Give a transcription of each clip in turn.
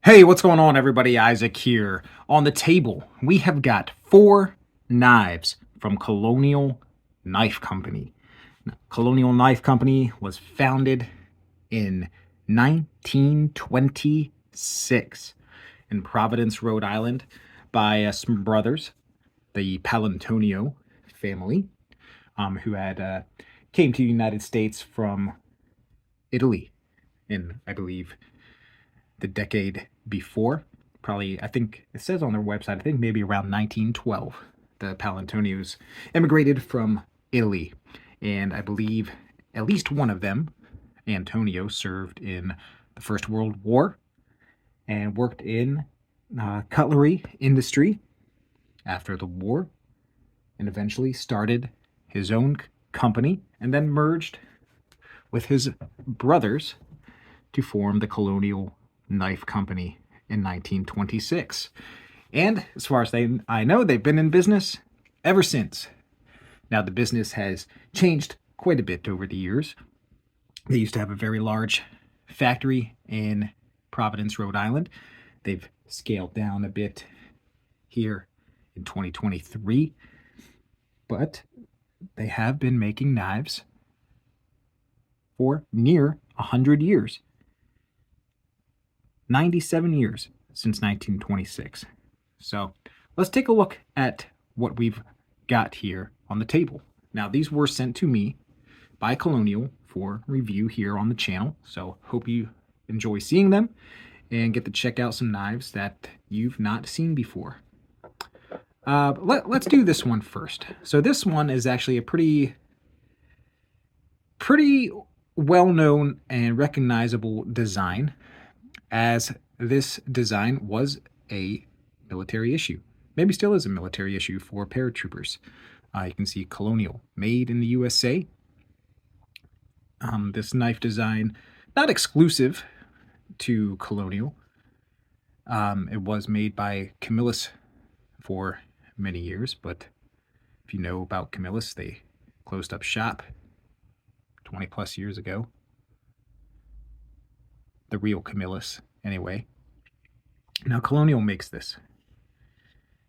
Hey, what's going on, everybody? Isaac here. On the table, we have got 4 knives from Colonial Knife Company. Now, Colonial Knife Company was founded in 1926 in Providence, Rhode Island, by some brothers, the Palantonio family, who had came to the United States from Italy in, I believe, the decade before. Probably, I think it says on their website, I think maybe around 1912, the Palantonios immigrated from Italy. And I believe at least one of them, Antonio, served in the First World War and worked in cutlery industry after the war, and eventually started his own company and then merged with his brothers to form the Colonial Knife Company in 1926. And as far as I know, they've been in business ever since. Now, the business has changed quite a bit over the years. They used to have a very large factory in Providence, Rhode Island. They've scaled down a bit here in 2023, but they have been making knives for near 100 years. 97 years since 1926. So let's take a look at what we've got here on the table. Now, these were sent to me by Colonial for review here on the channel, so hope you enjoy seeing them and get to check out some knives that you've not seen before. Let's do this one first. So this one is actually a pretty well-known and recognizable design, as this design was a military issue. Maybe still is a military issue for paratroopers. You can see Colonial, made in the USA. This knife design, not exclusive to Colonial. It was made by Camillus for many years, but if you know about Camillus, they closed up shop 20 plus years ago. The real Camillus, anyway. Now, Colonial makes this.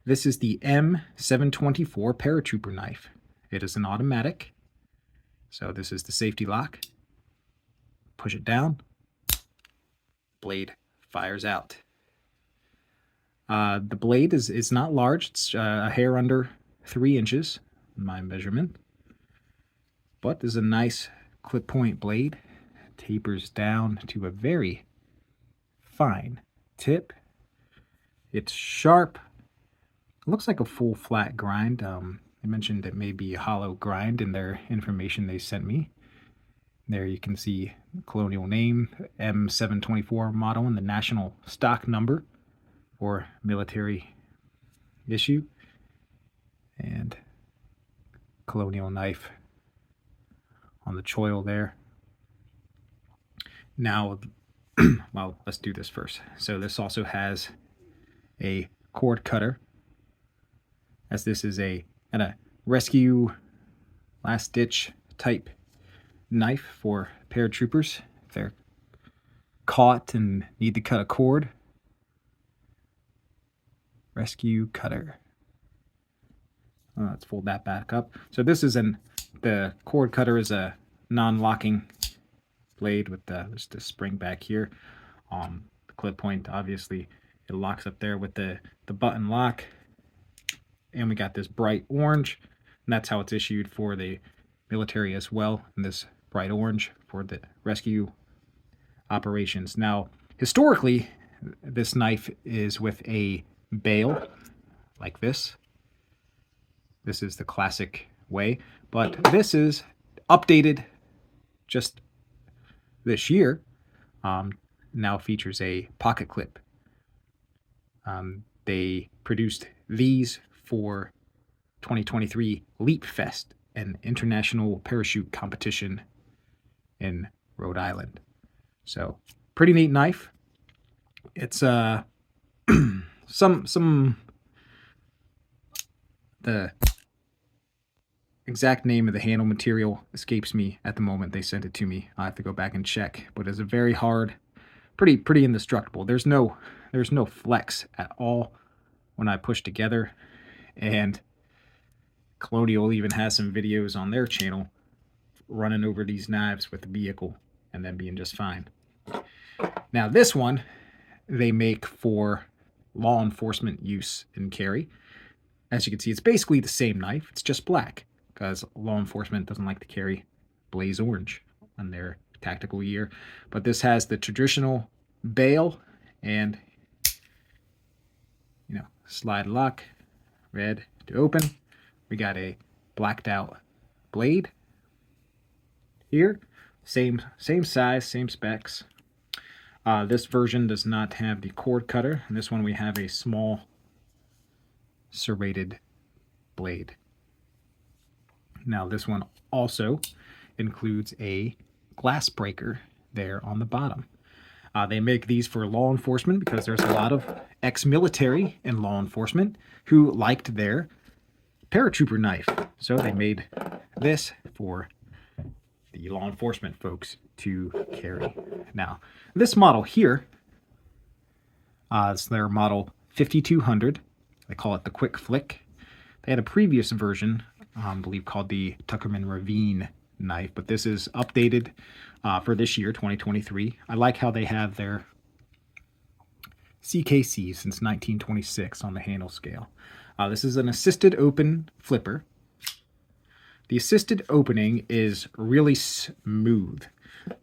This is the M724 paratrooper knife. It is an automatic. So this is the safety lock. Push it down. Blade fires out. The blade is not large. It's a hair under 3 inches, in my measurement. But this is a nice clip point blade. Tapers down to a very fine tip. It's sharp. It looks like a full flat grind. They mentioned it may be a hollow grind in their information they sent me. There you can see the Colonial name, M724 model, and the national stock number for military issue. And Colonial knife on the choil there. Now, well, let's do this first. So this also has a cord cutter, as this is a rescue last ditch type knife for paratroopers if they're caught and need to cut a cord. Rescue cutter. Let's fold that back up. So this is the cord cutter is a non-locking blade with just a spring back here. The clip point, obviously, it locks up there with the button lock. And we got this bright orange, and that's how it's issued for the military as well. And this bright orange for the rescue operations. Now, historically, this knife is with a bail like this. This is the classic way, but this is updated just this year. Now features a pocket clip. They produced these for 2023 Leap Fest, an international parachute competition in Rhode Island. So pretty neat knife. It's the exact name of the handle material escapes me at the moment. They sent it to me. I have to go back and check, but it's a very hard, pretty indestructible. There's no there's no flex at all when I push together. And Colonial even has some videos on their channel running over these knives with the vehicle and then being just fine. Now this one they make for law enforcement use and carry. As you can see, it's basically the same knife. It's just black because law enforcement doesn't like to carry blaze orange on their tactical gear. But this has the traditional bail and, you know, slide lock, red to open. We got a blacked out blade here. Same size, same specs. This version does not have the cord cutter. In this one we have a small serrated blade. Now this one also includes a glass breaker there on the bottom. They make these for law enforcement because there's a lot of ex-military and law enforcement who liked their paratrooper knife. So they made this for the law enforcement folks to carry. Now, this model here is their model 5200. They call it the Quick Flick. They had a previous version, I believe, called the Tuckerman Ravine knife, but this is updated for this year, 2023. I like how they have their CKC since 1926 on the handle scale. This is an assisted open flipper. The assisted opening is really smooth.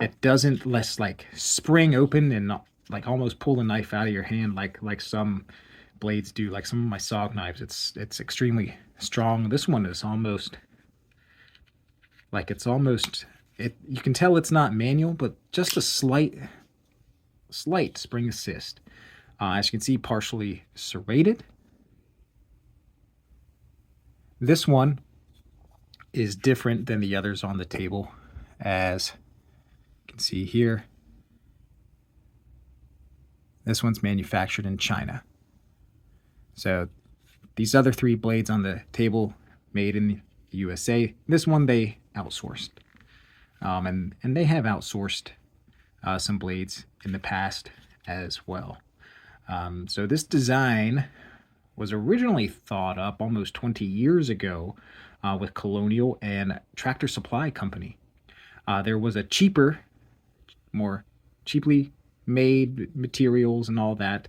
It doesn't like spring open and like almost pull the knife out of your hand like some blades do, like some of my SOG knives. It's extremely strong. This one is almost you can tell it's not manual, but just a slight spring assist. As you can see, partially serrated. This one is different than the others on the table, as you can see here. This one's manufactured in China. So these other three blades on the table made in the USA. This one they outsourced. And they have outsourced some blades in the past as well. So this design was originally thought up almost 20 years ago with Colonial and Tractor Supply Company. There was a cheaper, more cheaply made materials and all that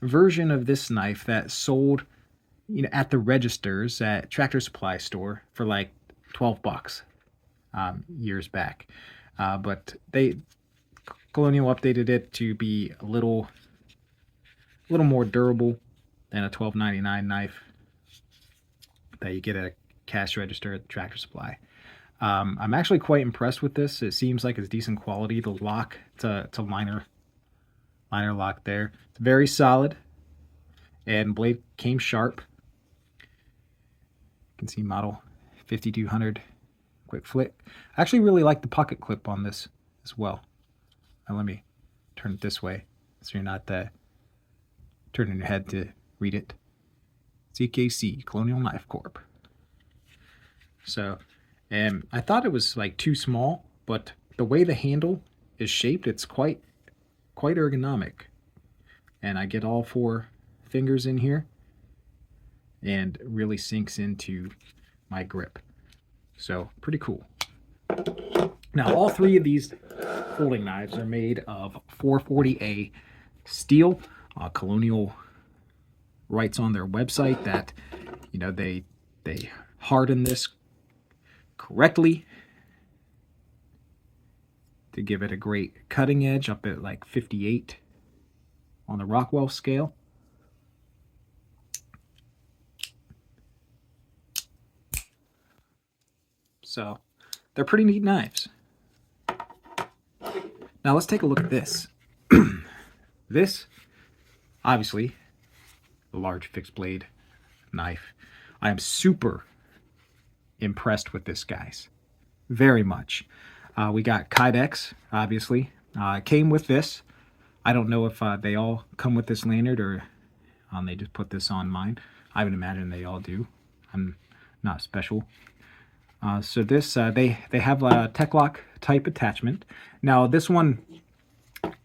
version of this knife that sold, you know, at the registers at Tractor Supply store for like $12 years back. But Colonial updated it to be a little more durable than a $12.99 knife that you get at a cash register at Tractor Supply. I'm actually quite impressed with this. It seems like it's decent quality. The lock, it's a liner lock there. It's very solid, and blade came sharp. You can see model 5200 Quick Flick. I actually really like the pocket clip on this as well. Now let me turn it this way so you're not turning your head to read it. CKC, Colonial Knife Corp. So, and I thought it was like too small, but the way the handle is shaped, it's quite ergonomic. And I get all four fingers in here, and it really sinks into my grip. So, pretty cool. Now, all three of these folding knives are made of 440A steel. Colonial writes on their website that, you know, they harden this correctly to give it a great cutting edge, up at like 58 on the Rockwell scale. So they're pretty neat knives. Now let's take a look at this. This, obviously, a large fixed blade knife. I am super impressed with this, guys. Very much. We got Kydex, obviously. It came with this. I don't know if they all come with this lanyard or they just put this on mine. I would imagine they all do. I'm not special. So this, they have a Tech Lock type attachment. Now this one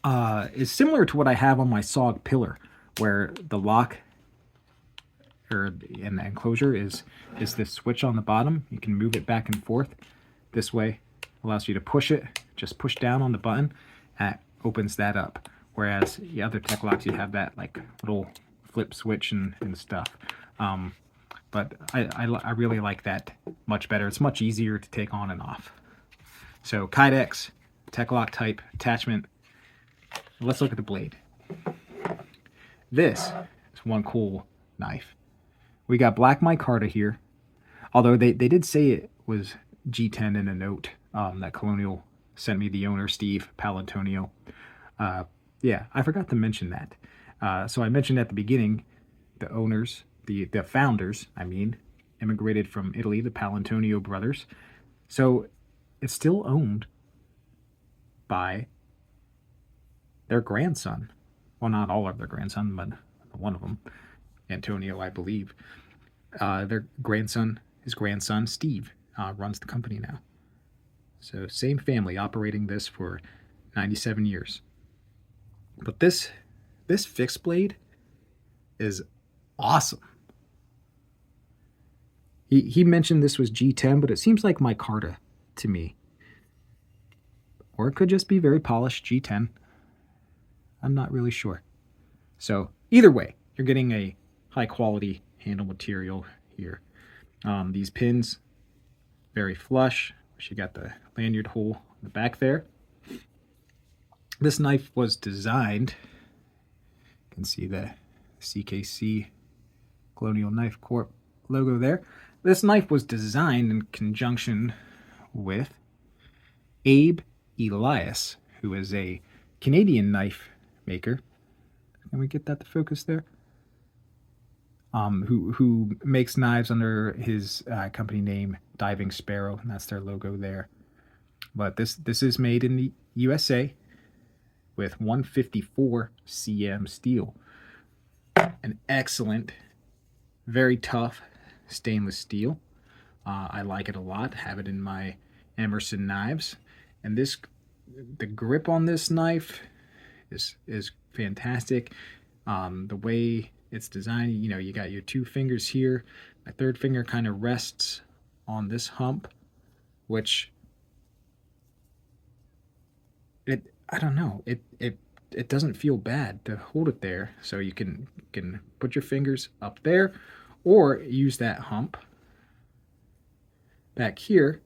is similar to what I have on my SOG pillar, where the lock in the enclosure is this switch on the bottom. You can move it back and forth. This way allows you to push it, just push down on the button, and it opens that up. Whereas the other tech locks, you have that like little flip switch and stuff. But I really like that much better. It's much easier to take on and off. So Kydex, tech lock type attachment. Let's look at the blade. This is one cool knife. We got black micarta here, although they did say it was G10 in a note that Colonial sent me, the owner, Steve Palantonio. Yeah, I forgot to mention that. So I mentioned at the beginning, the owners, the founders, I mean, immigrated from Italy, the Palantonio brothers. So it's still owned by their grandson. Well, not all of their grandson, but one of them, Antonio, I believe. Their grandson, his grandson, Steve, runs the company now. So same family operating this for 97 years. But this fixed blade is awesome. He mentioned this was G10, but it seems like micarta to me. Or it could just be very polished G10. I'm not really sure. So either way, you're getting a high quality handle material here. These pins, very flush. You got the lanyard hole in the back there. This knife was designed, you can see the CKC Colonial Knife Corp logo there. This knife was designed in conjunction with Abe Elias, who is a Canadian knife maker. Can we get that to focus there? Who makes knives under his company name Diving Sparrow, and that's their logo there. But this is made in the USA with 154 cm steel. An excellent, very tough stainless steel. I like it a lot. Have it in my Emerson knives, and the grip on this knife is fantastic. The way it's designed, you got your two fingers here. My third finger kind of rests on this hump, which I don't know, it doesn't feel bad to hold it there. So you can put your fingers up there, or use that hump back here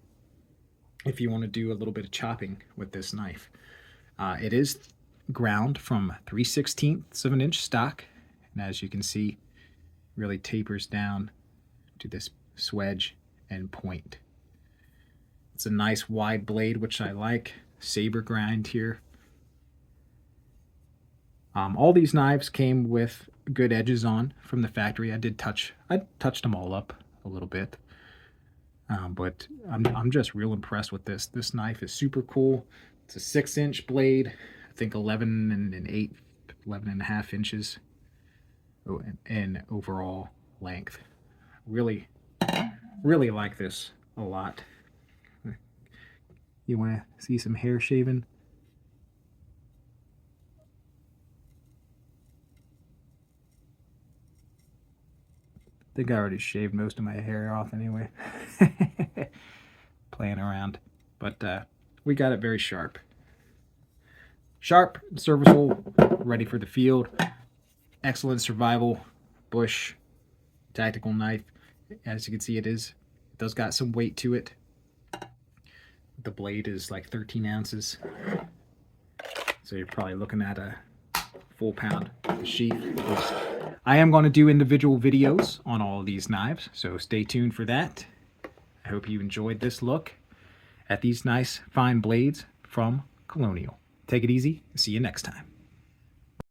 if you want to do a little bit of chopping with this knife. It is ground from 3/16 of an inch stock, and as you can see, really tapers down to this swedge and point. It's a nice wide blade, which I like. Saber grind here. All these knives came with good edges on from the factory. I touched them all up a little bit, but I'm just real impressed with this. This knife is super cool. It's a 6-inch blade. I think 11 and a half inches in overall length. Really like this a lot. You want to see some hair shaving? I think I already shaved most of my hair off anyway. Playing around. But we got it very sharp. Sharp, serviceable, ready for the field. Excellent survival, bush, tactical knife. As you can see, it does got some weight to it. The blade is like 13 ounces. So you're probably looking at a full pound sheath. I am going to do individual videos on all of these knives, so stay tuned for that. I hope you enjoyed this look at these nice fine blades from Colonial. Take it easy. See you next time.